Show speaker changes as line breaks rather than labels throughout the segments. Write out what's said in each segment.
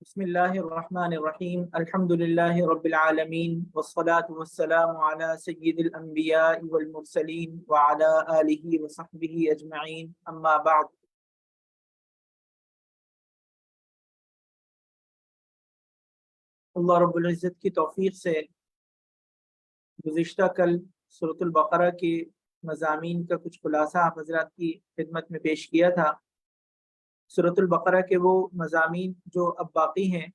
بسم الله الرحمن الرحيم الحمد لله رب العالمين والصلاة والسلام على سيد الأنبياء والمرسلين وعلى آله وصحبه أجمعين أما بعد. اللہ رب العزت کی توفیق سے گزشتہ کل سورۃ البقرہ کے مضامین کا کچھ خلاصہ آپ حضرات کی خدمت میں پیش کیا تھا۔ سورۃ البقرہ کے وہ مضامین جو اب باقی ہیں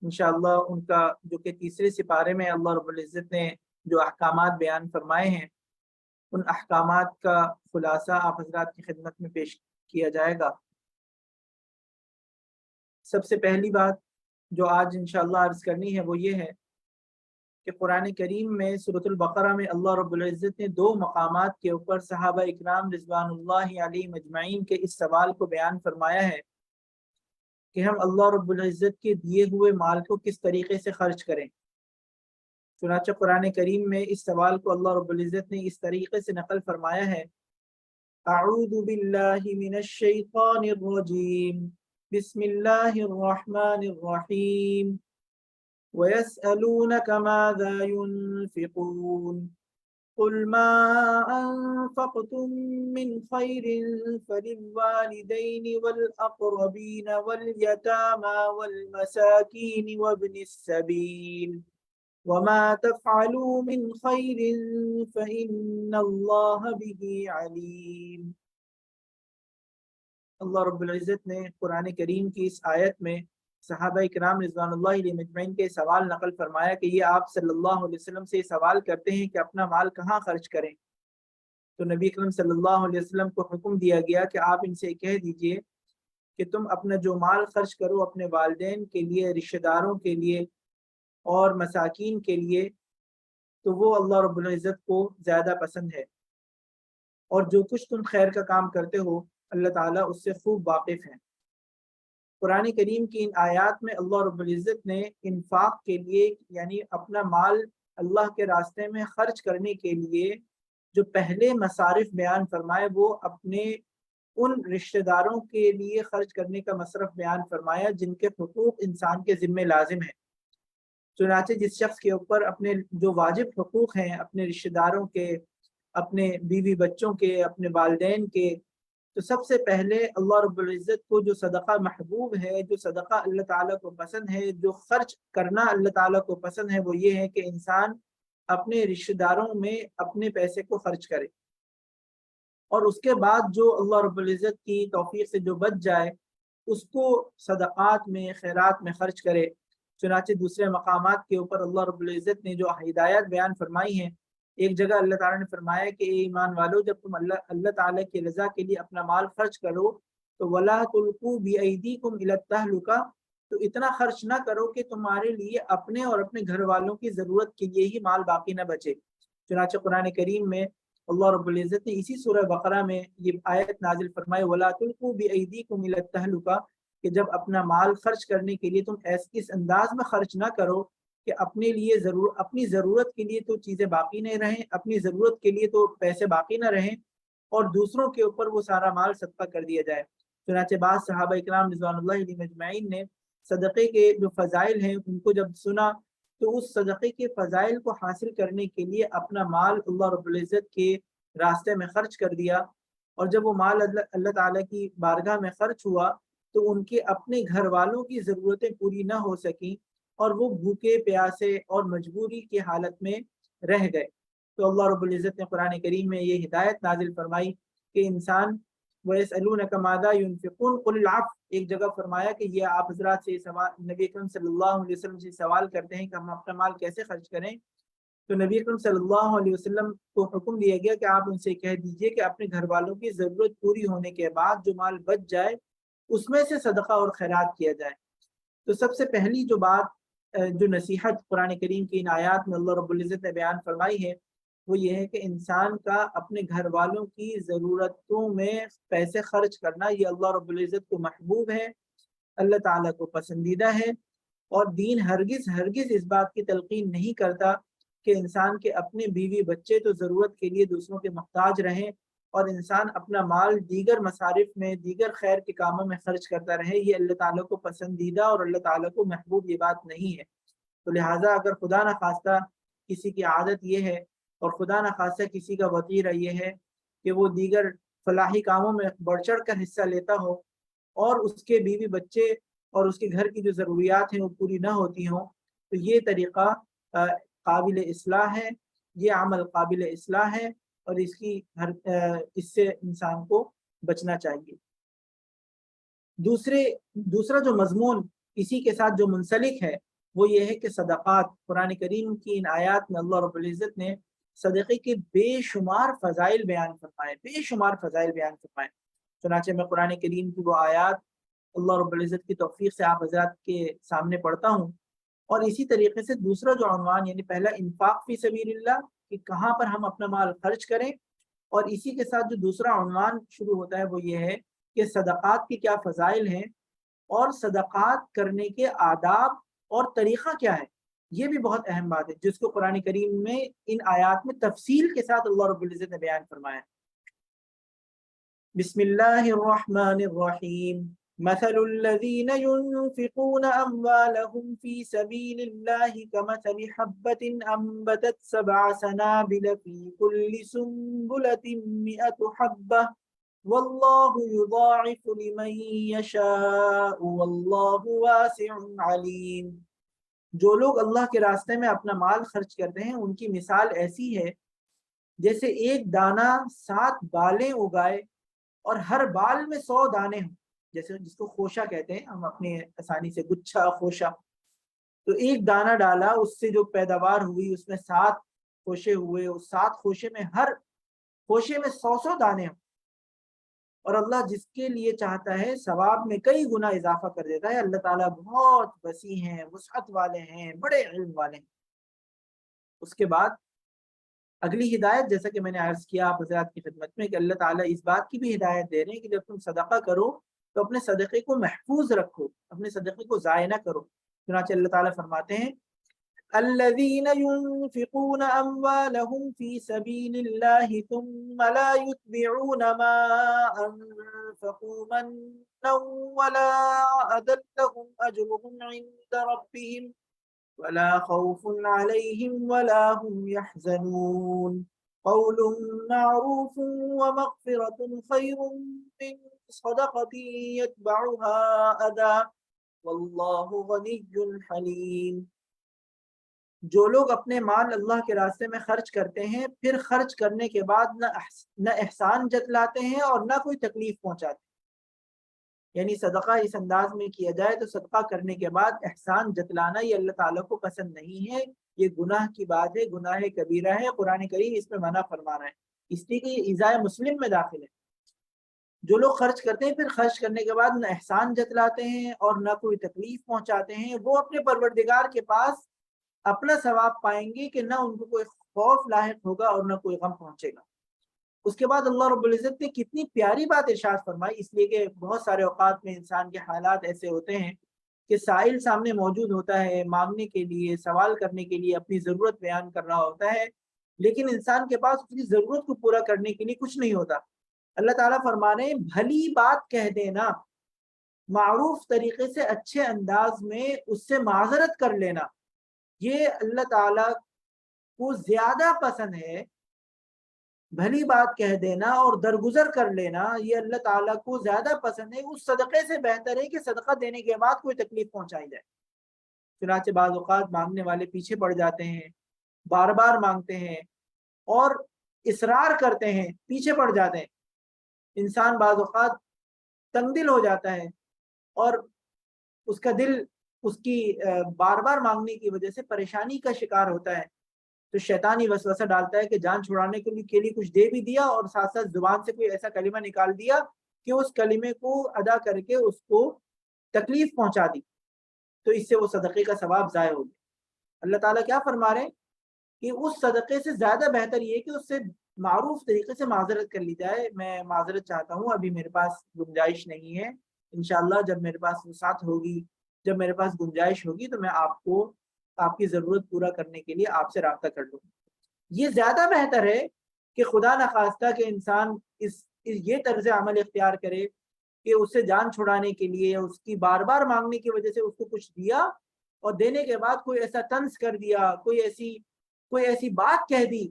انشاءاللہ ان کا جو کہ تیسرے سپارے میں اللہ رب العزت نے جو احکامات بیان فرمائے ہیں ان احکامات کا خلاصہ آپ حضرات کی خدمت میں پیش کیا جائے گا۔ سب سے پہلی بات جو آج انشاءاللہ عرض کرنی ہے وہ یہ ہے کہ قرآن کریم میں سورۃ البقرہ میں اللہ رب العزت نے دو مقامات کے اوپر صحابہ اکرام رضوان اللہ علیہم اجمعین کے اس سوال کو بیان فرمایا ہے کہ ہم اللہ رب العزت کے دیے ہوئے مال کو کس طریقے سے خرچ کریں۔ چنانچہ قرآن کریم میں اس سوال کو اللہ رب العزت نے اس طریقے سے نقل فرمایا ہے، اعوذ باللہ من الشیطان الرجیم بسم اللہ الرحمن الرحیم وَيَسْأَلُونَكَ مَاذَا يُنْفِقُونَ قُلْ مَا أَنفَقْتُم مِّنْ خَيْرٍ فَلِلْوَالِدَيْنِ وَالْأَقْرَبِينَ وَالْيَتَامَى وَالْمَسَاكِينِ وَابْنِ السَّبِيلِ وَمَا تَفْعَلُوا مِنْ خَيْرٍ فَإِنَّ اللَّهَ بِهِ عَلِيمٌ۔ اللہ رب العزت نے قرآن کریم کی اس آیت میں صحابہ اکرام رضوان اللہ علیہ مجمعین کے سوال نقل فرمایا کہ یہ آپ صلی اللہ علیہ وسلم سے سوال کرتے ہیں کہ اپنا مال کہاں خرچ کریں، تو نبی اکرم صلی اللہ علیہ وسلم کو حکم دیا گیا کہ آپ ان سے کہہ دیجئے کہ تم اپنا جو مال خرچ کرو اپنے والدین کے لیے، رشتہ داروں کے لیے اور مساکین کے لیے، تو وہ اللہ رب العزت کو زیادہ پسند ہے، اور جو کچھ تم خیر کا کام کرتے ہو اللہ تعالیٰ اس سے خوب واقف ہیں۔ قرآن کریم کی ان آیات میں اللہ رب العزت نے انفاق کے لیے یعنی اپنا مال اللہ کے راستے میں خرچ کرنے کے لیے جو پہلے مصارف بیان فرمائے وہ اپنے ان رشتہ داروں کے لیے خرچ کرنے کا مصرف بیان فرمایا جن کے حقوق انسان کے ذمہ لازم ہیں۔ چنانچہ جس شخص کے اوپر اپنے جو واجب حقوق ہیں اپنے رشتہ داروں کے، اپنے بیوی بچوں کے، اپنے والدین کے، تو سب سے پہلے اللہ رب العزت کو جو صدقہ محبوب ہے، جو صدقہ اللہ تعالیٰ کو پسند ہے، جو خرچ کرنا اللہ تعالیٰ کو پسند ہے، وہ یہ ہے کہ انسان اپنے رشتہ داروں میں اپنے پیسے کو خرچ کرے، اور اس کے بعد جو اللہ رب العزت کی توفیق سے جو بچ جائے اس کو صدقات میں، خیرات میں خرچ کرے۔ چنانچہ دوسرے مقامات کے اوپر اللہ رب العزت نے جو ہدایات بیان فرمائی ہیں، ایک جگہ اللہ تعالیٰ نے فرمایا کہ اے ایمان والو جب تم اللہ تعالیٰ کی رضا کے لیے اپنا مال خرچ کرو تو وَلَا تُلْقُوا بِأَيْدِيكُمْ إِلَى التَّهْلُكَةِ، تو اتنا خرچ نہ کرو کہ تمہارے لیے اپنے اور اپنے گھر والوں کی ضرورت کے لیے ہی مال باقی نہ بچے۔ چنانچہ قرآن کریم میں اللہ رب العزت نے اسی سورہ بقرہ میں یہ آیت نازل فرمائے وَلَا تُلْقُوا بِأَيْدِيكُمْ إِلَى التَّهْلُكَةِ، کہ جب اپنا مال خرچ کرنے کے لیے تم اس انداز میں خرچ نہ کرو کہ اپنے لیے اپنی ضرورت کے لیے تو چیزیں باقی نہیں رہیں، اپنی ضرورت کے لیے تو پیسے باقی نہ رہیں اور دوسروں کے اوپر وہ سارا مال صدقہ کر دیا جائے۔ چنانچہ بعض صحابہ اکرام رضوان اللہ علیہ مجمعین نے صدقے کے جو فضائل ہیں ان کو جب سنا تو اس صدقے کے فضائل کو حاصل کرنے کے لیے اپنا مال اللہ رب العزت کے راستے میں خرچ کر دیا، اور جب وہ مال اللہ تعالیٰ کی بارگاہ میں خرچ ہوا تو ان کے اپنے گھر والوں کی ضرورتیں پوری نہ ہو سکیں اور وہ بھوکے پیاسے اور مجبوری کی حالت میں رہ گئے۔ تو اللہ رب العزت نے قرآن کریم میں یہ ہدایت نازل فرمائی کہ انسان وَيَسْأَلُونَكَ مَاذَا يُنْفِقُونَ قُلِ الْعَفْوَ، ایک جگہ فرمایا کہ یہ آپ حضرات سے سوال نبی اکرم صلی اللہ علیہ وسلم سے سوال کرتے ہیں کہ ہم اپنا مال کیسے خرچ کریں، تو نبی اکرم صلی اللہ علیہ وسلم کو حکم دیا گیا کہ آپ ان سے کہہ دیجئے کہ اپنے گھر والوں کی ضرورت پوری ہونے کے بعد جو مال بچ جائے اس میں سے صدقہ اور خیرات کیا جائے۔ تو سب سے پہلی جو بات جو نصیحت قرآن کریم کی ان آیات میں اللہ رب العزت نے بیان فرمائی ہے وہ یہ ہے کہ انسان کا اپنے گھر والوں کی ضرورتوں میں پیسے خرچ کرنا یہ اللہ رب العزت کو محبوب ہے، اللہ تعالیٰ کو پسندیدہ ہے، اور دین ہرگز اس بات کی تلقین نہیں کرتا کہ انسان کے اپنے بیوی بچے تو ضرورت کے لیے دوسروں کے محتاج رہیں اور انسان اپنا مال دیگر مصارف میں، دیگر خیر کے کاموں میں خرچ کرتا رہے، یہ اللہ تعالیٰ کو پسندیدہ اور اللہ تعالیٰ کو محبوب یہ بات نہیں ہے۔ تو لہٰذا اگر خدا نخواستہ کسی کی عادت یہ ہے اور خدا نخواستہ کسی کا وتیرہ یہ ہے کہ وہ دیگر فلاحی کاموں میں بڑھ چڑھ کر حصہ لیتا ہو اور اس کے بیوی بچے اور اس کے گھر کی جو ضروریات ہیں وہ پوری نہ ہوتی ہوں، تو یہ طریقہ قابل اصلاح ہے، یہ عمل قابل اصلاح ہے اور اس سے انسان کو بچنا چاہیے۔ دوسرا جو مضمون اسی کے ساتھ جو منسلک ہے وہ یہ ہے کہ صدقات، قرآن کریم کی ان آیات میں اللہ رب العزت نے صدقے کے بے شمار فضائل بیان فرمائے، بے شمار فضائل بیان فرمائے۔ چنانچہ میں قرآن کریم کی وہ آیات اللہ رب العزت کی توفیق سے آپ حضرات کے سامنے پڑھتا ہوں، اور اسی طریقے سے دوسرا جو عنوان، یعنی پہلا انفاق فی سبیل اللہ کہ کہاں پر ہم اپنا مال خرچ کریں، اور اسی کے ساتھ جو دوسرا عنوان شروع ہوتا ہے وہ یہ ہے کہ صدقات کے کیا فضائل ہیں اور صدقات کرنے کے آداب اور طریقہ کیا ہے۔ یہ بھی بہت اہم بات ہے جس کو قرآن کریم میں ان آیات میں تفصیل کے ساتھ اللہ رب العزت نے بیان فرمایا۔ بسم اللہ الرحمن الرحیم، مثل الذین ينفقون اموالهم في سبیل اللہ كمثل حبة انبتت 7 سنابل في كل سنبلة 100 حبة واللہ یضاعف لمن یشاء واللہ واسع علیم۔ جو لوگ اللہ کے راستے میں اپنا مال خرچ کرتے ہیں ان کی مثال ایسی ہے جیسے ایک دانہ 7 بالیں اگائے اور ہر بال میں 100 دانے ہوں، جیسے جس کو خوشہ کہتے ہیں ہم اپنے آسانی سے، گچھا، خوشہ۔ تو ایک دانہ ڈالا، اس سے جو پیداوار ہوئی اس میں 7 خوشے ہوئے، اس 7 خوشے میں ہر خوشے میں 100 دانے ہوں، اور اللہ جس کے لیے چاہتا ہے ثواب میں کئی گنا اضافہ کر دیتا ہے۔ اللہ تعالیٰ بہت وسیع ہیں، وسعت والے ہیں، بڑے علم والے ہیں۔ اس کے بعد اگلی ہدایت، جیسا کہ میں نے عرض کیا آپ حضرات کی خدمت میں، کہ اللہ تعالیٰ اس بات کی بھی ہدایت دے رہے ہیں کہ جب تم صدقہ کرو تو اپنے صدقے کو محفوظ رکھو، اپنے صدقے کو ضائع نہ کرو۔ چنانچہ اللہ تعالیٰ فرماتے ہیں الذين ينفقون أموالهم في سبيل الله ثم لا يتبعون ما أنفقوا منا ولا أذى لهم أجرهم عند ربهم ولا خوف عليهم ولا هم يحزنون قول معروف ومغفرة خير من صدقة يتبعها أذى والله غني حليم۔ جو لوگ اپنے مال اللہ کے راستے میں خرچ کرتے ہیں پھر خرچ کرنے کے بعد نہ احسان جتلاتے ہیں اور نہ کوئی تکلیف پہنچاتے ہیں، یعنی صدقہ اس انداز میں کیا جائے تو صدقہ کرنے کے بعد احسان جتلانا یہ اللہ تعالیٰ کو پسند نہیں ہے، یہ گناہ کی بات ہے، گناہ کبیرہ ہے۔ قرآن کریم اس میں منع فرما رہا ہے، اس لیے کہ یہ ایذاء مسلم میں داخل ہے۔ جو لوگ خرچ کرتے ہیں پھر خرچ کرنے کے بعد نہ احسان جتلاتے ہیں اور نہ کوئی تکلیف پہنچاتے ہیں، وہ اپنے پروردگار کے پاس اپنا ثواب پائیں گے کہ نہ ان کو کوئی خوف لاحق ہوگا اور نہ کوئی غم پہنچے گا۔ اس کے بعد اللہ رب العزت نے کتنی پیاری بات ارشاد فرمائی، اس لیے کہ بہت سارے اوقات میں انسان کے حالات ایسے ہوتے ہیں کہ سائل سامنے موجود ہوتا ہے، مانگنے کے لیے، سوال کرنے کے لیے، اپنی ضرورت بیان کر رہا ہوتا ہے، لیکن انسان کے پاس اس کی ضرورت کو پورا کرنے کے لیے کچھ نہیں ہوتا۔ اللہ تعالیٰ فرما رہے ہیں بھلی بات کہہ دینا، معروف طریقے سے اچھے انداز میں اس سے معذرت کر لینا، یہ اللہ تعالیٰ کو زیادہ پسند ہے۔ بھلی بات کہہ دینا اور درگزر کر لینا یہ اللہ تعالیٰ کو زیادہ پسند ہے، اس صدقے سے بہتر ہے کہ صدقہ دینے کے بعد کوئی تکلیف پہنچائی جائے۔ چنانچہ بعض اوقات مانگنے والے پیچھے پڑ جاتے ہیں، بار بار مانگتے ہیں اور اصرار کرتے ہیں، پیچھے پڑ جاتے ہیں۔ انسان بعض اوقات تنگ دل ہو جاتا ہے اور اس کا دل اس کی بار بار مانگنے کی وجہ سے پریشانی کا شکار ہوتا ہے، تو شیطانی وسوسہ ڈالتا ہے کہ جان چھڑانے کے لیے کچھ دے بھی دیا اور ساتھ ساتھ زبان سے کوئی ایسا کلمہ نکال دیا کہ اس کلمے کو ادا کر کے اس کو تکلیف پہنچا دی، تو اس سے وہ صدقے کا ثواب ضائع ہو گیا۔ اللہ تعالیٰ کیا فرما رہے ہیں کہ اس صدقے سے زیادہ بہتر یہ کہ اس سے معروف طریقے سے معذرت کر لی جائے، میں معذرت چاہتا ہوں، ابھی میرے پاس گنجائش نہیں ہے، انشاءاللہ جب میرے پاس وسعت ہوگی، جب میرے پاس گنجائش ہوگی تو میں آپ کو آپ کی ضرورت پورا کرنے کے لیے آپ سے رابطہ کر لوں۔ یہ زیادہ بہتر ہے کہ خدا نخواستہ کہ انسان یہ طرز عمل اختیار کرے کہ اس سے جان چھڑانے کے لیے اس کی بار بار مانگنے کی وجہ سے اس کو کچھ دیا، اور دینے کے بعد کوئی ایسا طنز کر دیا، کوئی ایسی بات کہہ دی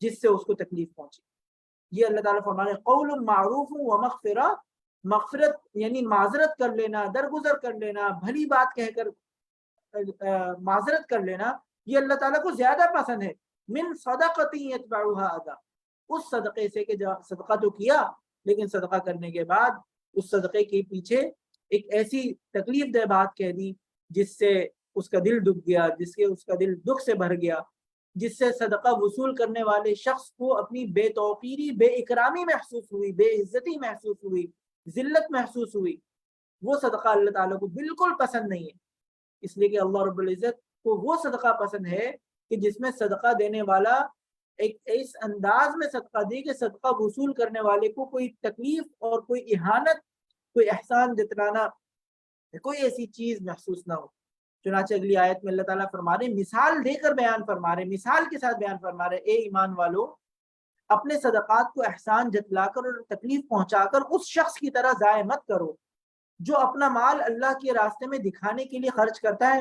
جس سے اس کو تکلیف پہنچی۔ یہ اللہ تعالیٰ فرمانے قول معروف و مغفرہ، مغفرت یعنی معذرت کر لینا، درگزر کر لینا، بھلی بات کہہ کر معذرت کر لینا، یہ اللہ تعالیٰ کو زیادہ پسند ہے من صدقۃ یتبعها اذی، اس صدقے سے کہ جو صدقہ تو کیا لیکن صدقہ کرنے کے بعد اس صدقے کے پیچھے ایک ایسی تکلیف دہ بات کہہ دی جس سے اس کا دل دکھ گیا، جس سے اس کا دل دکھ سے بھر گیا، جس سے صدقہ وصول کرنے والے شخص کو اپنی بے توقیری، بے اکرامی محسوس ہوئی، بے عزتی محسوس ہوئی، ذلت محسوس ہوئی، وہ صدقہ اللہ تعالیٰ کو بالکل پسند نہیں ہے۔ اس لیے کہ اللہ رب العزت کو وہ صدقہ پسند ہے کہ جس میں صدقہ دینے والا ایک اس انداز میں صدقہ دے کہ صدقہ وصول کرنے والے کو کوئی تکلیف اور کوئی اہانت، کوئی احسان جتلانا، کوئی ایسی چیز محسوس نہ ہو۔ چنانچہ اگلی آیت میں اللہ تعالیٰ فرما رہے، مثال دے کر بیان فرما رہے، مثال کے ساتھ بیان فرما رہے، اے ایمان والو اپنے صدقات کو احسان جتلا کر اور تکلیف پہنچا کر اس شخص کی طرح ضائع مت کرو جو اپنا مال اللہ کے راستے میں دکھانے کے لیے خرچ کرتا ہے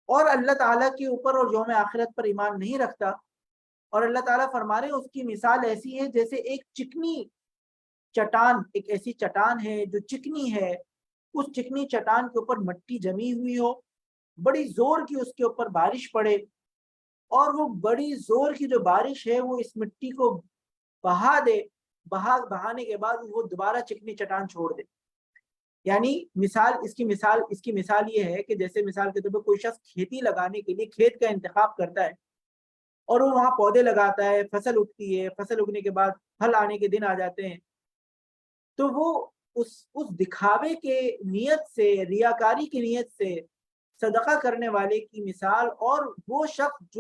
اور اللہ تعالیٰ کے اوپر اور یوم آخرت پر ایمان نہیں رکھتا۔ اور اللہ تعالیٰ فرما رہے اس کی مثال ایسی ہے جیسے ایک چکنی چٹان، ایک ایسی چٹان ہے جو چکنی ہے، اس چکنی چٹان کے اوپر مٹی جمی ہوئی ہو، بڑی زور کی اس کے اوپر بارش پڑے، اور وہ بڑی زور کی جو بارش ہے وہ اس مٹی کو بہا دے، بہانے کے بعد وہ دوبارہ چکنی چٹان چھوڑ دے۔ یعنی اس کی مثال یہ ہے کہ جیسے مثال کے طور پر کوئی شخص کھیتی لگانے کے لیے کھیت کا انتخاب کرتا ہے اور وہ وہاں پودے لگاتا ہے، فصل اگتی ہے، فصل اگنے کے بعد پھل آنے کے دن آ جاتے ہیں، تو وہ اس دکھاوے کے نیت سے، ریاکاری کی نیت سے صدقہ کرنے والے کی مثال، اور وہ شخص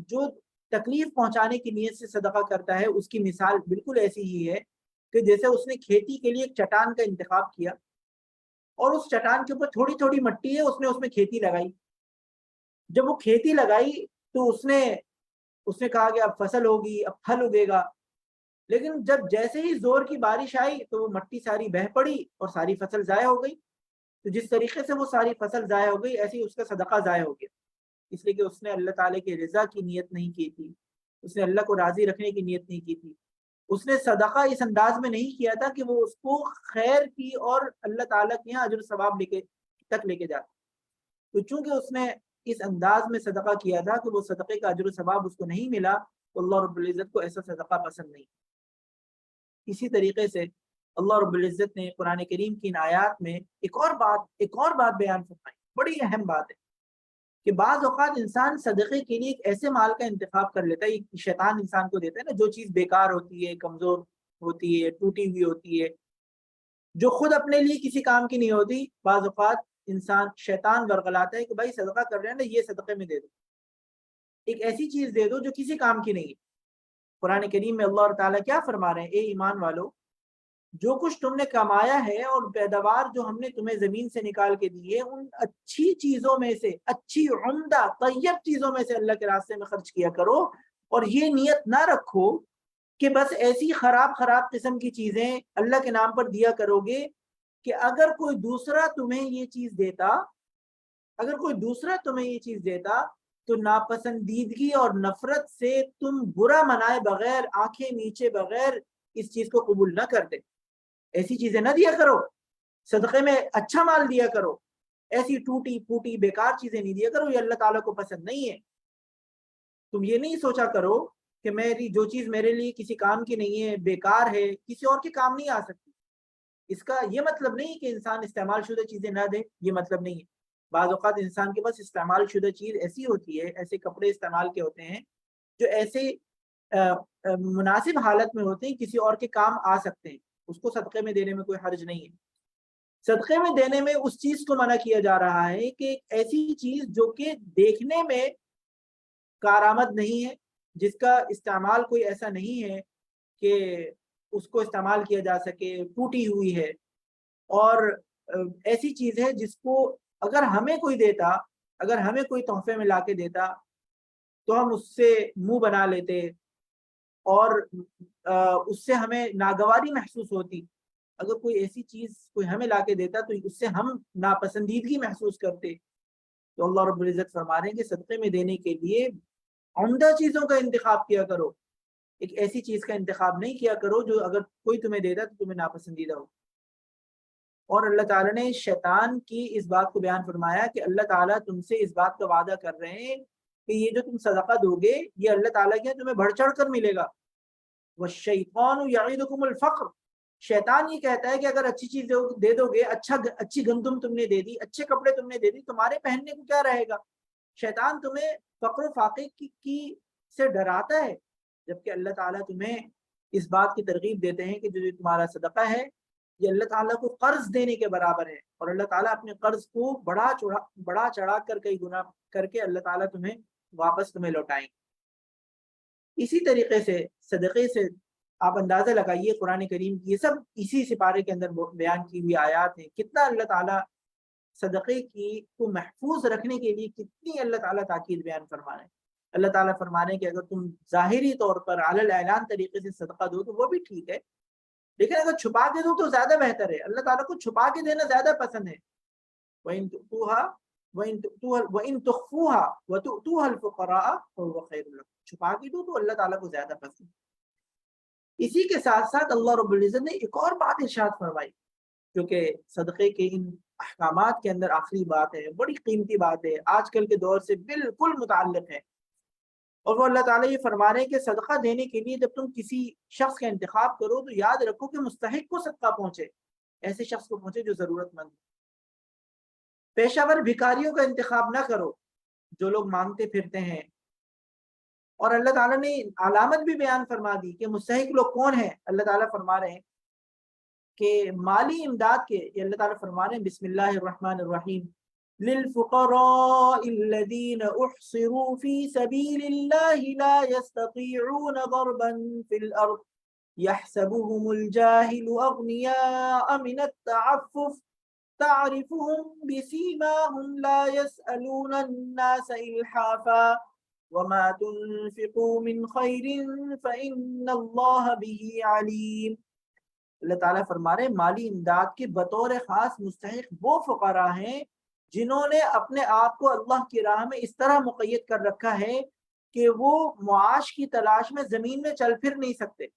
جو تکلیف پہنچانے کی نیت سے صدقہ کرتا ہے، اس کی مثال بالکل ایسی ہی ہے کہ جیسے اس نے کھیتی کے لیے ایک چٹان کا انتخاب کیا اور اس چٹان کے اوپر تھوڑی تھوڑی مٹی ہے، اس نے کھیتی لگائی۔ جب وہ کھیتی لگائی تو اس نے کہا کہ اب فصل ہوگی، اب پھل اگے گا، لیکن جب جیسے ہی زور کی بارش آئی تو وہ مٹی ساری بہہ پڑی اور ساری فصل ضائع ہو گئی۔ تو جس طریقے سے وہ ساری فصل ضائع ہو گئی، ایسے ہی اس کا صدقہ ضائع ہو گیا، اس لیے کہ اس نے اللہ تعالیٰ کی رضا کی نیت نہیں کی تھی، اس نے اللہ کو راضی رکھنے کی نیت نہیں کی تھی، اس نے صدقہ اس انداز میں نہیں کیا تھا کہ وہ اس کو خیر کی اور اللہ تعالیٰ کے یہاں اجر و ثواب لے کے جاتا۔ تو چونکہ اس نے اس انداز میں صدقہ کیا تھا کہ وہ صدقے کا اجر و ثواب اس کو نہیں ملا، تو اللہ رب العزت کو ایسا صدقہ پسند نہیں۔ اسی طریقے سے اللہ رب العزت نے قرآن کریم کی ان آیات میں ایک اور بات بیان فرمائی، بڑی اہم بات ہے کہ بعض اوقات انسان صدقے کے لیے ایک ایسے مال کا انتخاب کر لیتا ہے، شیطان انسان کو دیتا ہے نا، جو چیز بیکار ہوتی ہے، کمزور ہوتی ہے، ٹوٹی ہوئی ہوتی ہے، جو خود اپنے لیے کسی کام کی نہیں ہوتی، بعض اوقات شیطان ورغلاتا ہے کہ بھائی صدقہ کر رہے ہیں نا، یہ صدقے میں دے دو، ایک ایسی چیز دے دو جو کسی کام کی نہیں ہے۔ قرآن کریم میں اللہ تعالیٰ کیا فرما رہے ہیں، اے ایمان والو جو کچھ تم نے کمایا ہے اور پیداوار جو ہم نے تمہیں زمین سے نکال کے دی ہے، ان اچھی چیزوں میں سے، اچھی عمدہ طیب چیزوں میں سے اللہ کے راستے میں خرچ کیا کرو، اور یہ نیت نہ رکھو کہ بس ایسی خراب قسم کی چیزیں اللہ کے نام پر دیا کرو گے کہ اگر کوئی دوسرا تمہیں یہ چیز دیتا تو ناپسندیدگی اور نفرت سے تم برا منائے بغیر، آنکھیں نیچے بغیر اس چیز کو قبول نہ کرتے۔ ایسی چیزیں نہ دیا کرو، صدقے میں اچھا مال دیا کرو، ایسی ٹوٹی پھوٹی بیکار چیزیں نہیں دیا کرو، یہ اللہ تعالیٰ کو پسند نہیں ہے۔ تم یہ نہیں سوچا کرو کہ جو چیز میرے لیے کسی کام کی نہیں ہے، بیکار ہے، کسی اور کے کام نہیں آ سکتی۔ اس کا یہ مطلب نہیں کہ انسان استعمال شدہ چیزیں نہ دے، یہ مطلب نہیں ہے۔ بعض اوقات انسان کے پاس استعمال شدہ چیز ایسی ہوتی ہے، ایسے کپڑے استعمال کے ہوتے ہیں جو ایسے مناسب حالت میں ہوتے ہیں، کسی اور کے کام آ سکتے ہیں، اس کو صدقے میں دینے میں کوئی حرج نہیں ہے۔ صدقے میں دینے میں اس چیز کو منع کیا جا رہا ہے کہ ایسی چیز جو کہ دیکھنے میں کارآمد نہیں ہے، جس کا استعمال کوئی ایسا نہیں ہے کہ اس کو استعمال کیا جا سکے، ٹوٹی ہوئی ہے، اور ایسی چیز ہے جس کو اگر ہمیں کوئی تحفے میں لا کے دیتا تو ہم اس سے منہ بنا لیتے، اور اس سے ہمیں ناگواری محسوس ہوتی، اگر کوئی ایسی چیز کوئی ہمیں لا کے دیتا تو اس سے ہم ناپسندیدگی محسوس کرتے، تو اللہ رب العزت فرما رہے ہیں کہ صدقے میں دینے کے لیے عمدہ چیزوں کا انتخاب کیا کرو، ایک ایسی چیز کا انتخاب نہیں کیا کرو جو اگر کوئی تمہیں دیتا تو تمہیں ناپسندیدہ ہو۔ اور اللہ تعالیٰ نے شیطان کی اس بات کو بیان فرمایا کہ اللہ تعالیٰ تم سے اس بات کا وعدہ کر رہے ہیں کہ یہ جو تم صدقہ دو گے یہ اللہ تعالیٰ کے تمہیں بڑھ چڑھ کر ملے گا۔ وَالشَّيْطَانُ يَعِدُكُمُ الْفَقْرَ، شیطان یہ کہتا ہے کہ اگر اچھی چیز دے دو گے، اچھی گندم تم نے دے دی، اچھے کپڑے تم نے دے دی، تمہارے پہننے کو کیا رہے گا؟ شیطان تمہیں فقر و فاقے کی سے ڈراتا ہے، جبکہ اللہ تعالیٰ تمہیں اس بات کی ترغیب دیتے ہیں کہ جو تمہارا صدقہ ہے یہ اللہ تعالیٰ کو قرض دینے کے برابر ہے، اور اللہ تعالیٰ اپنے قرض کو بڑا چڑھا کر کئی گنا کر کے اللہ تعالیٰ تمہیں لوٹائیں۔ اسی طریقے سے صدقے سے آپ اندازہ لگائیے، قرآن کریم کی یہ سب اسی سپارے کے اندر بیان کی ہوئی آیات ہیں، کتنا اللہ تعالیٰ صدقے کو محفوظ رکھنے کے لیے کتنی اللہ تعالیٰ تاکید بیان فرما رہے ہیں۔ اللہ تعالیٰ فرما رہے ہیں کہ اگر تم ظاہری طور پر علی الاعلان طریقے سے صدقہ دو تو وہ بھی ٹھیک ہے، لیکن اگر چھپا کے دو تو زیادہ بہتر ہے، اللہ تعالیٰ کو چھپا کے دینا زیادہ پسند ہے۔ وَإِن تُخْفُوهَا وَتُؤْتُوهَا الْفُقَرَاءَ فَهُوَ خَيْرٌ لَكُمْ، چھپا کے دو تو اللہ تعالیٰ کو زیادہ پسند ہے۔ اسی کے ساتھ ساتھ اللہ رب العزت نے ایک اور بات ارشاد فرمائی، کیونکہ صدقے کے ان احکامات کے اندر آخری بات ہے، بڑی قیمتی بات ہے، آج کل کے دور سے بالکل متعلق ہے، اور وہ اللہ تعالیٰ یہ فرما رہے ہیں کہ صدقہ دینے کے لیے جب تم کسی شخص کا انتخاب کرو تو یاد رکھو کہ مستحق کو صدقہ پہنچے، ایسے شخص کو پہنچے جو ضرورت مند ہے۔ پیشہ ور بھکاریوں کا انتخاب نہ کرو جو لوگ مانگتے پھرتے ہیں، اور اللہ تعالیٰ نے علامت بھی بیان فرما دی کہ مستحق لوگ کون ہیں۔ اللہ تعالیٰ فرما رہے ہیں کہ مالی امداد کے، یہ اللہ تعالیٰ فرما رہے ہیں بسم اللہ الرحمن الرحیم، للفقراء الذين احصروا في سبيل الله لا يستطيعون ضربا في الارض يحسبهم الجاهل اغنياء من التعفف تعرفهم بسيماهم لا يسألون الناس إلحافا وما تنفقوا من خير فإن الله به عليم۔ اللہ تعالیٰ فرما رہے ہیں مالی امداد کے بطور خاص مستحق وہ فقراء ہیں جنہوں نے اپنے آپ کو اللہ کی راہ میں اس طرح مقید کر رکھا ہے کہ وہ معاش کی تلاش میں زمین میں چل پھر نہیں سکتے،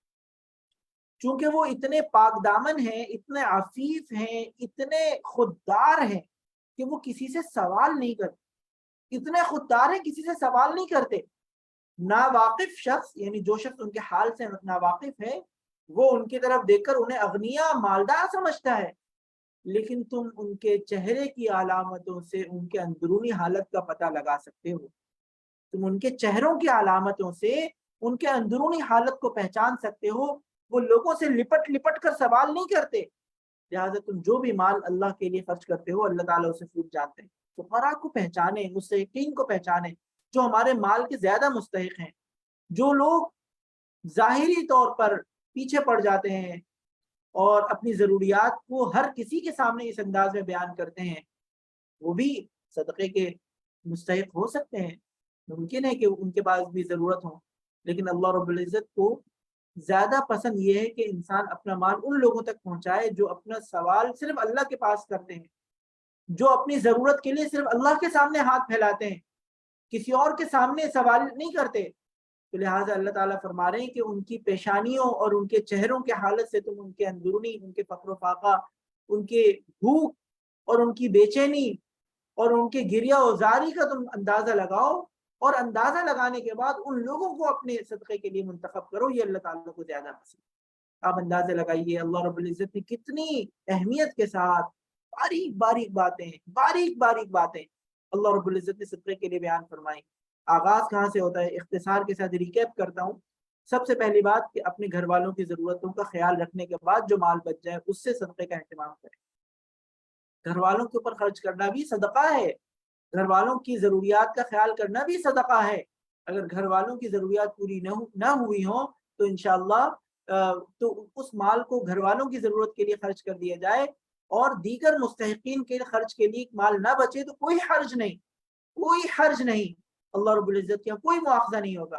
چونکہ وہ اتنے پاک دامن ہیں، اتنے عفیف ہیں، اتنے خوددار ہیں کہ وہ کسی سے سوال نہیں کرتے، اتنے خوددار ہیں کسی سے سوال نہیں کرتے۔ ناواقف شخص، یعنی جو شخص ان کے حال سے ناواقف ہے، وہ ان کی طرف دیکھ کر انہیں اغنیا مالدار سمجھتا ہے، لیکن تم ان کے چہرے کی علامتوں سے ان کے اندرونی حالت کا پتہ لگا سکتے ہو، تم ان کے چہروں کی علامتوں سے ان کے اندرونی حالت کو پہچان سکتے ہو۔ وہ لوگوں سے لپٹ لپٹ کر سوال نہیں کرتے، لہٰذا تم جو بھی مال اللہ کے لیے خرچ کرتے ہو اللہ تعالیٰ اسے خوب جانتے ہیں۔ فقراء کو پہچانے، مستحقین کو پہچانے جو ہمارے مال کے زیادہ مستحق ہیں، جو لوگ ظاہری طور پر پیچھے پڑ جاتے ہیں اور اپنی ضروریات کو ہر کسی کے سامنے اس انداز میں بیان کرتے ہیں، وہ بھی صدقے کے مستحق ہو سکتے ہیں، ممکن ہے کہ ان کے پاس بھی ضرورت ہو، لیکن اللہ رب العزت کو زیادہ پسند یہ ہے کہ انسان اپنا مال ان لوگوں تک پہنچائے جو اپنا سوال صرف اللہ کے پاس کرتے ہیں، جو اپنی ضرورت کے لیے صرف اللہ کے سامنے ہاتھ پھیلاتے ہیں، کسی اور کے سامنے سوال نہیں کرتے۔ تو لہٰذا اللہ تعالیٰ فرما رہے ہیں کہ ان کی پیشانیوں اور ان کے چہروں کے حالت سے تم ان کے اندرونی، ان کے فقر و فاقہ، ان کے بھوک اور ان کی بے چینی اور ان کے گریہ و زاری کا تم اندازہ لگاؤ، اور اندازہ لگانے کے بعد ان لوگوں کو اپنے صدقے کے لیے منتخب کرو، یہ اللہ تعالیٰ کو زیادہ پسند۔ آپ اندازہ لگائیے اللہ رب العزت نے کتنی اہمیت کے ساتھ باریک باریک باتیں اللہ رب العزت نے صدقے کے لیے بیان فرمائی۔ آغاز کہاں سے ہوتا ہے، اختصار کے ساتھ ریکیپ کرتا ہوں۔ سب سے پہلی بات کہ اپنے گھر والوں کی ضرورتوں کا خیال رکھنے کے بعد جو مال بچ جائے اس سے صدقے کا اہتمام کریں۔ گھر والوں کے اوپر خرچ کرنا بھی صدقہ ہے، گھر والوں کی ضروریات کا خیال کرنا بھی صدقہ ہے۔ اگر گھر والوں کی ضروریات پوری نہ ہوئی ہوں تو انشاءاللہ تو اس مال کو گھر والوں کی ضرورت کے لیے خرچ کر دیا جائے، اور دیگر مستحقین کے خرچ کے لیے مال نہ بچے تو کوئی حرج نہیں، اللہ رب العزت کا کوئی مواخذہ نہیں ہوگا۔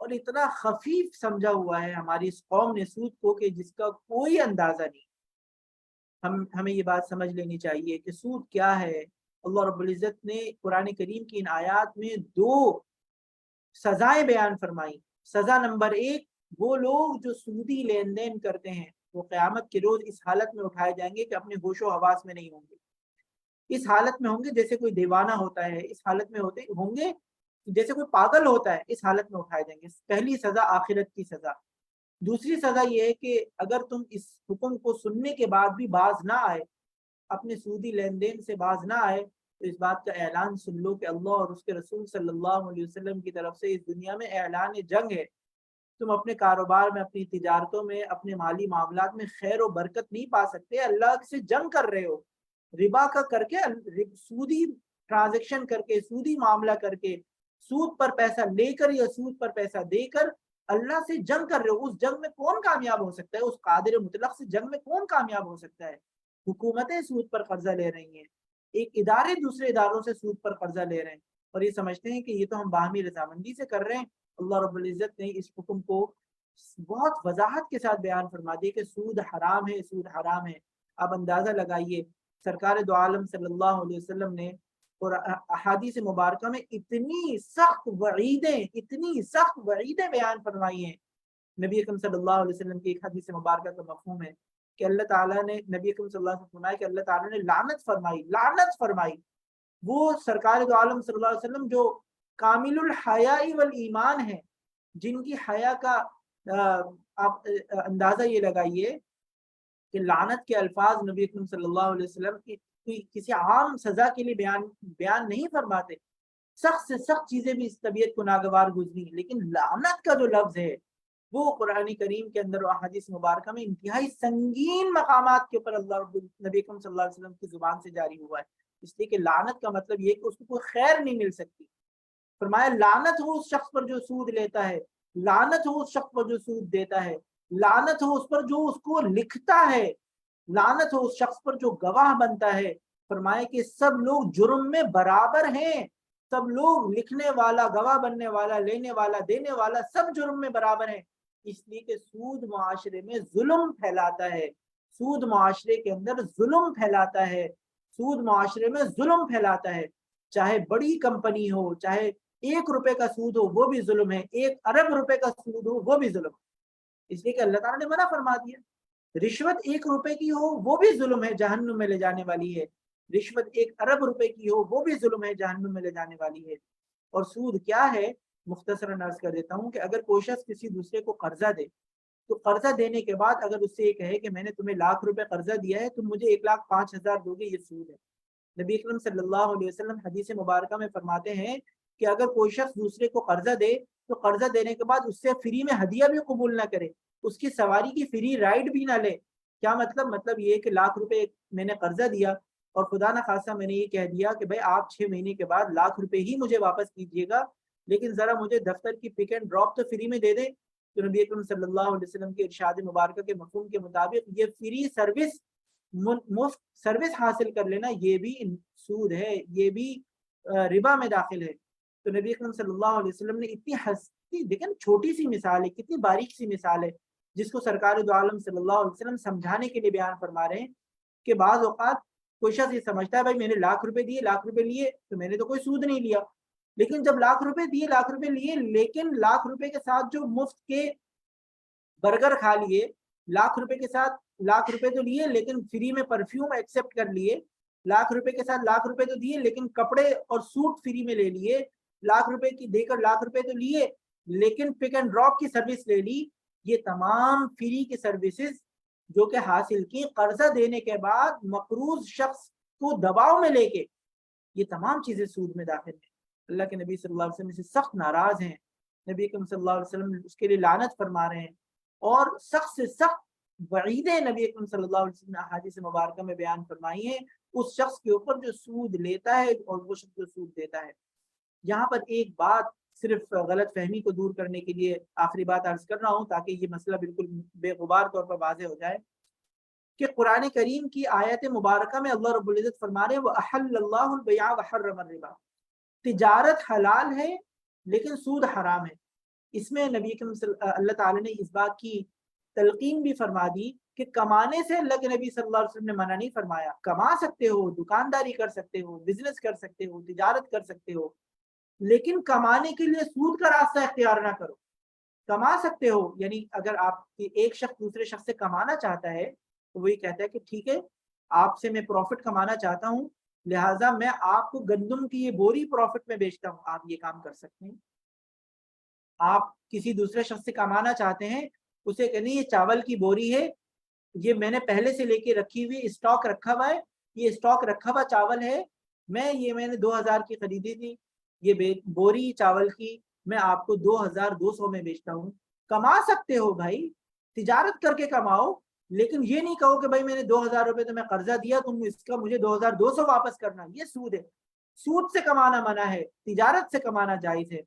اور اتنا خفیف سمجھا ہوا ہے ہماری اس قوم نے سود کو کہ جس کا کوئی اندازہ نہیں۔ ہمیں یہ بات سمجھ لینی چاہیے کہ سود کیا ہے۔ اللہ رب العزت نے قرآن کریم کی ان آیات میں دو سزائیں بیان فرمائی۔ سزا نمبر ایک، وہ لوگ جو سودی لین دین کرتے ہیں وہ قیامت کے روز اس حالت میں اٹھائے جائیں گے کہ اپنے ہوش و حواس میں نہیں ہوں گے، اس حالت میں ہوں گے جیسے کوئی دیوانہ ہوتا ہے، اس حالت میں ہوں گے جیسے کوئی پاگل ہوتا ہے، اس حالت میں اٹھائے جائیں گے۔ پہلی سزا آخرت کی سزا۔ دوسری سزا یہ ہے کہ اگر تم اس حکم کو سننے کے بعد بھی باز نہ آئے، اپنے سودی لین دین سے باز نہ آئے، تو اس بات کا اعلان سن لو کہ اللہ اور اس کے رسول صلی اللہ علیہ وسلم کی طرف سے اس دنیا میں اعلان جنگ ہے۔ تم اپنے کاروبار میں، اپنی تجارتوں میں، اپنے مالی معاملات میں خیر و برکت نہیں پا سکتے، اللہ سے جنگ کر رہے ہو، ربا کا کر کے، سودی ٹرانزیکشن کر کے، سودی معاملہ کر کے، سود پر پیسہ لے کر یا سود پر پیسہ دے کر اللہ سے جنگ کر رہے ہو۔ اس جنگ میں کون کامیاب ہو سکتا ہے؟ اس قادر مطلق سے جنگ میں کون کامیاب ہو سکتا ہے؟ حکومتیں سود پر قرضہ لے رہی ہیں، ایک ادارے دوسرے اداروں سے سود پر قرضہ لے رہے ہیں، اور یہ سمجھتے ہیں کہ یہ تو ہم باہمی رضامندی سے کر رہے ہیں۔ اللہ رب العزت نے اس حکم کو بہت وضاحت کے ساتھ بیان فرما دیا کہ سود حرام ہے، سود حرام ہے۔ آپ اندازہ لگائیے، سرکار دو عالم صلی اللہ علیہ وسلم نے اور احادیث مبارکہ میں اتنی سخت وعیدیں بیان فرمائی ہیں۔ نبی اکرم صلی اللہ علیہ وسلم کی ایک حدیث مبارکہ کا مفہوم ہے کہ اللہ تعالیٰ نے، نبی اکرم صلی اللہ علیہ وسلم فرمایا کہ اللہ تعالیٰ نے لعنت فرمائی وہ سرکار دو عالم صلی اللہ علیہ وسلم جو کامل الحیاء والایمان ہیں، جن کی حیا کا آپ اندازہ یہ لگائیے کہ لعنت کے الفاظ نبی اکرم صلی اللہ علیہ وسلم کی کسی عام سزا کے لیے بیان نہیں فرماتے۔ سخت سے سخت چیزیں بھی اس طبیعت کو ناگوار گزری، لیکن لعنت کا جو لفظ ہے وہ قرآن کریم کے اندر و احادیث مبارکہ میں انتہائی سنگین مقامات کے اوپر اللہ نبی اکرم صلی اللہ علیہ وسلم کی زبان سے جاری ہوا ہے، اس لیے کہ لعنت کا مطلب یہ کہ اس کو کوئی خیر نہیں مل سکتی۔ فرمایا لعنت ہو اس شخص پر جو سود لیتا ہے، لعنت ہو اس شخص پر جو سود دیتا ہے، لعنت ہو اس پر جو اس کو لکھتا ہے، لعنت ہو اس شخص پر جو گواہ بنتا ہے۔ فرمایا کہ سب لوگ جرم میں برابر ہیں، سب لوگ، لکھنے والا، گواہ بننے والا، لینے والا، دینے والا، سب جرم میں برابر ہیں، اس لیے کہ سود معاشرے میں ظلم پھیلاتا ہے، سود معاشرے کے اندر ظلم پھیلاتا ہے، سود معاشرے میں ظلم پھیلاتا ہے۔ چاہے بڑی کمپنی ہو، چاہے 1 روپے کا سود ہو وہ بھی ظلم ہے، 1 ارب روپے کا سود ہو وہ بھی ظلم ہے، اس لیے کہ اللہ تعالیٰ نے منع فرما دیا۔ رشوت 1 روپے کی ہو وہ بھی ظلم ہے، جہنم میں لے جانے والی ہے۔ رشوت 1 ارب روپے کی ہو وہ بھی ظلم ہے، جہنم میں لے جانے والی ہے۔ اور سود کیا ہے؟ مختصراً عرض کر دیتا ہوں کہ اگر کوئی شخص کسی دوسرے کو قرضہ دے تو قرضہ دینے کے بعد اگر اس سے یہ کہے کہ میں نے تمہیں 1,00,000 روپے قرضہ دیا ہے، تم مجھے 1,05,000 دو گے، یہ سود ہے۔ نبی اکرم صلی اللہ علیہ وسلم حدیث مبارکہ میں فرماتے ہیں کہ اگر کوئی شخص دوسرے کو قرضہ دے تو قرضہ دینے کے بعد اس سے فری میں ہدیہ بھی قبول نہ کرے، اس کی سواری کی فری رائڈ بھی نہ لے۔ کیا مطلب؟ مطلب یہ کہ 1,00,000 روپے میں نے قرضہ دیا اور خدا نہ خاصہ میں نے یہ کہہ دیا کہ بھائی آپ 6 مہینے کے بعد 1,00,000 روپے ہی مجھے واپس کیجیے گا، لیکن ذرا مجھے دفتر کی پک اینڈ ڈراپ تو فری میں دے دیں۔ تو نبی اکرم صلی اللہ علیہ وسلم کے ارشاد مبارکہ کے مفہوم کے مطابق یہ فری سروس، مفت سروس حاصل کر لینا، یہ بھی سود ہے، یہ بھی ربا میں داخل ہے۔ تو نبی اکرم صلی اللہ علیہ وسلم نے اتنی ہستی، دیکھیں چھوٹی سی مثال ہے، کتنی باریک سی مثال ہے، جس کو سرکار دو عالم صلی اللہ علیہ وسلم سمجھانے کے لیے بیان فرما رہے ہیں کہ بعض اوقات کوئی شخص یہ سمجھتا ہے بھائی میں نے 1,00,000 روپے دیے، 1,00,000 روپے لیے تو میں نے تو کوئی سود نہیں لیا، لیکن جب 1,00,000 روپے دیے، 1,00,000 روپے لیے، لیکن 1,00,000 روپے کے ساتھ جو مفت کے برگر کھا لیے، 1,00,000 روپے کے ساتھ 1,00,000 روپے تو لیے لیکن فری میں پرفیوم ایکسپٹ کر لیے، 1,00,000 روپے کے ساتھ 1,00,000 روپے تو دیے لیکن کپڑے اور سوٹ فری میں لے لیے، 1,00,000 روپے کی دے کر 1,00,000 روپے تو لیے لیکن پک اینڈ ڈراپ کی سروس لے لی۔ یہ تمام فری کی سروسز جو کہ حاصل کی قرضہ دینے کے بعد مقروض شخص کو دباؤ میں لے کے، یہ تمام چیزیں سود میں داخل ہیں۔ اللہ کے نبی صلی اللہ علیہ وسلم سے سخت ناراض ہیں، نبی اکرم صلی اللہ علیہ وسلم اس کے لیے لعنت فرما رہے ہیں، اور سخت سے سخت وعیدیں نبی اکرم صلی اللہ علیہ وسلم نے احادیث مبارکہ میں بیان فرمائی ہیں اس شخص کے اوپر جو سود لیتا ہے اور وہ شخص جو سود دیتا ہے۔ یہاں پر ایک بات صرف غلط فہمی کو دور کرنے کے لیے آخری بات عرض کر رہا ہوں تاکہ یہ مسئلہ بالکل بے غبار طور پر واضح ہو جائے کہ قرآن کریم کی آیت مبارکہ میں اللہ رب العزت فرما رہے ہیں وَأَحَلَّ اللَّهُ الْبَيْعَ وَحَرَّمَ الرِّبَا، تجارت حلال ہے لیکن سود حرام ہے۔ اس میں نبی اللہ تعالیٰ نے اس بات کی تلقین بھی فرما دی کہ کمانے سے اللہ کے نبی صلی اللہ علیہ وسلم نے منع نہیں فرمایا. کما سکتے ہو، دکانداری کر سکتے ہو، بزنس کر سکتے ہو، تجارت کر سکتے ہو، لیکن کمانے کے لیے سود کا راستہ اختیار نہ کرو. کما سکتے ہو یعنی اگر آپ ایک شخص دوسرے شخص سے کمانا چاہتا ہے تو وہی کہتا ہے کہ ٹھیک ہے آپ سے میں پروفٹ کمانا چاہتا ہوں، لہٰذا میں آپ کو گندم کی یہ بوری پروفٹ میں بیچتا ہوں، آپ یہ کام کر سکتے ہیں. آپ کسی دوسرے شخص سے کمانا چاہتے ہیں، اسے کہنے یہ چاول کی بوری ہے، یہ میں نے پہلے سے لے کے رکھی ہوئی اسٹاک رکھا ہوا ہے، یہ اسٹاک رکھا ہوا چاول ہے، میں نے 2000 کی خریدی تھی، یہ بوری چاول کی میں آپ کو 2200 میں بیچتا ہوں. کما سکتے ہو بھائی، تجارت کر کے کماؤ، لیکن یہ نہیں کہو کہ بھائی میں نے 2000 روپے تمہیں قرضہ دیا، تم اس کا مجھے 2200 واپس کرنا. یہ سود ہے، سود سے کمانا منع ہے، تجارت سے کمانا جائز ہے.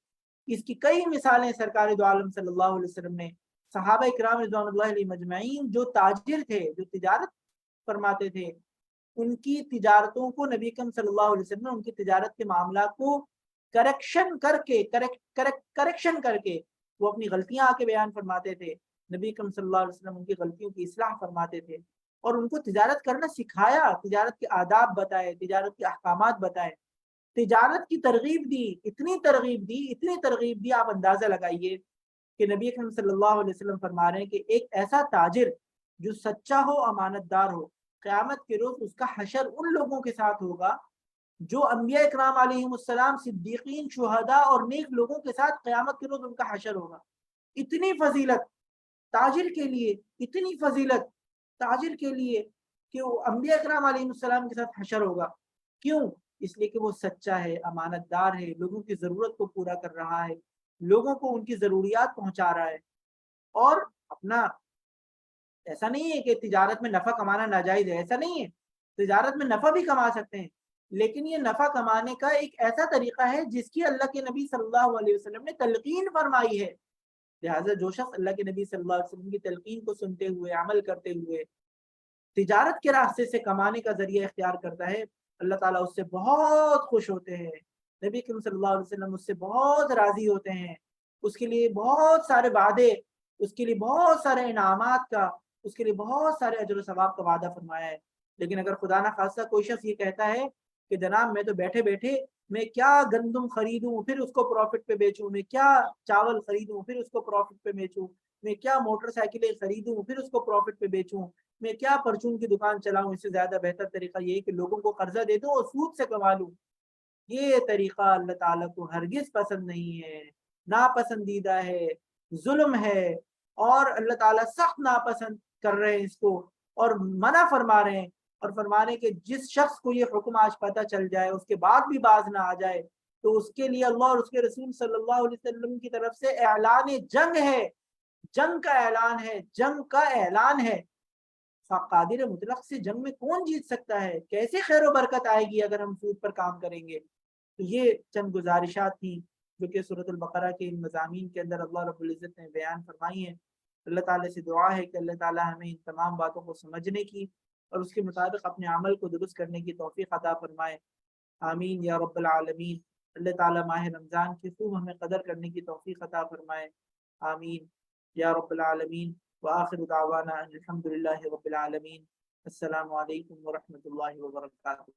اس کی کئی مثالیں سرکار دو عالم صلی اللہ علیہ وسلم نے، صحابہ اکرام رضوان اللہ علیہ مجمعین جو تاجر تھے، جو تجارت فرماتے تھے، ان کی تجارتوں کو نبی اکرم صلی اللہ علیہ وسلم نے ان کی تجارت کے معاملات کو کریکشن کر کے وہ اپنی غلطیاں آ کے بیان فرماتے تھے. نبی اکرم صلی اللہ علیہ وسلم ان کی غلطیوں کی اصلاح فرماتے تھے اور ان کو تجارت کرنا سکھایا، تجارت کے آداب بتائے، تجارت کے احکامات بتائے، تجارت کی ترغیب دی. اتنی ترغیب دی آپ اندازہ لگائیے کہ نبی اکرم صلی اللہ علیہ وسلم فرما رہے ہیں کہ ایک ایسا تاجر جو سچا ہو، امانت دار ہو، قیامت کے روز اس کا حشر ان لوگوں کے ساتھ ہوگا جو انبیاء اکرام علیہم السلام، صدیقین، شہداء اور نیک لوگوں کے ساتھ قیامت کے روز ان کا حشر ہوگا. اتنی فضیلت تاجر کے لیے، اتنی فضیلت تاجر کے لیے کہ وہ انبیاء اکرام علیہم السلام کے ساتھ حشر ہوگا. کیوں؟ اس لیے کہ وہ سچا ہے، امانت دار ہے، لوگوں کی ضرورت کو پورا کر رہا ہے، لوگوں کو ان کی ضروریات پہنچا رہا ہے. اور اپنا ایسا نہیں ہے کہ تجارت میں نفع کمانا ناجائز ہے، ایسا نہیں ہے، تجارت میں نفع بھی کما سکتے ہیں، لیکن یہ نفع کمانے کا ایک ایسا طریقہ ہے جس کی اللہ کے نبی صلی اللہ علیہ وسلم نے تلقین فرمائی ہے. لہٰذا جو شخص اللہ کے نبی صلی اللہ علیہ وسلم کی تلقین کو سنتے ہوئے، عمل کرتے ہوئے تجارت کے راستے سے کمانے کا ذریعہ اختیار کرتا ہے، اللہ تعالیٰ اس سے بہت خوش ہوتے ہیں. نبی کریم صلی اللہ علیہ وسلم اس سے بہت راضی ہوتے ہیں، اس کے لیے بہت سارے وعدے، اس کے لیے بہت سارے انعامات کا، اس کے لیے بہت سارے اجر و ثواب کا وعدہ فرمایا ہے. لیکن اگر خدا نہ خواستہ کوئی شخص یہ کہتا ہے کہ جناب میں تو بیٹھے بیٹھے میں کیا گندم خریدوں پھر اس کو پروفٹ پہ بیچوں، میں کیا چاول خریدوں پھر اس کو پروفٹ پہ بیچوں، میں کیا موٹر سائیکلیں خریدوں پھر اس کو پروفٹ پہ بیچوں، میں کیا پرچون کی دکان چلاؤں، اس سے زیادہ بہتر طریقہ یہ ہے کہ لوگوں کو قرضہ دے دوں اور سود سے کما لوں. یہ طریقہ اللہ تعالیٰ کو ہرگز پسند نہیں ہے، ناپسندیدہ ہے، ظلم ہے، اور اللہ تعالیٰ سخت ناپسند کر رہے ہیں اس کو اور منع فرما رہے ہیں، اور فرما رہے ہیں کہ جس شخص کو یہ حکم آج پتہ چل جائے اس کے بعد بھی باز نہ آ جائے تو اس کے لیے اللہ اور اس کے رسول صلی اللہ علیہ وسلم کی طرف سے اعلان جنگ ہے، جنگ کا اعلان ہے، جنگ کا اعلان ہے. قادر مطلق سے جنگ میں کون جیت سکتا ہے؟ کیسے خیر و برکت آئے گی اگر ہم سود پر کام کریں گے؟ تو یہ چند گزارشات تھیں جو کہ سورۃ البقرہ کے ان مضامین کے اندر اللہ رب العزت نے بیان فرمائی ہیں. اللہ تعالیٰ سے دعا ہے کہ اللہ تعالیٰ ہمیں ان تمام باتوں کو سمجھنے کی اور اس کے مطابق اپنے عمل کو درست کرنے کی توفیق عطا فرمائے. آمین یا رب العالمین. اللہ تعالیٰ ماہ رمضان کی خوب ہمیں قدر کرنے کی توفیق عطا فرمائے. آمین یا رب العالمین. وآخر دعوانا الحمد للہ رب العالمین. السلام علیکم ورحمۃ اللہ وبرکاتہ.